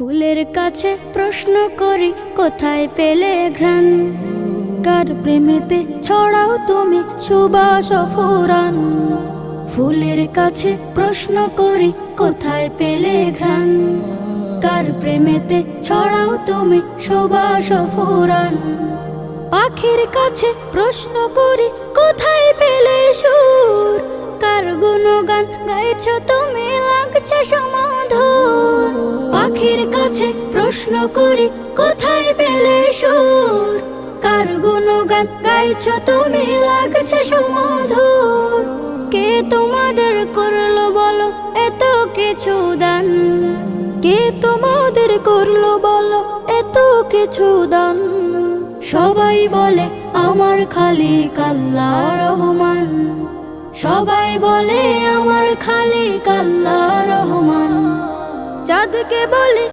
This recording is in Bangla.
ফুলের কাছে প্রশ্ন করি কোথায় পেলে ঘ্রাণ, কার প্রেমেতে ছড়াও তুমি সুবাস ফুরান। ফুলের কাছে প্রশ্ন করি কোথায় পেলে ঘ্রাণ, কার প্রেমেতে ছড়াও তুমি সুবাস ফুরান। পাখির কাছে প্রশ্ন করি কোথায় পেলে সুর, কার গুণগান গাইছ তুমি লাগছে সমাধুর। পাখির কাছে প্রশ্ন করি কোথায় পেলে সুর, কার গুণগান গাইছ তুমি লাগছে সমাধুর। কে তোমাদের করলো বলো এত কিছু দান, কে তোমাদের করলো বলো এত কিছু দান। সবাই বলে আমার খালিক আল্লাহ রহমান, সবাই বলে আমার খালিক আল্লাহ রহমান। চাঁদকে বলে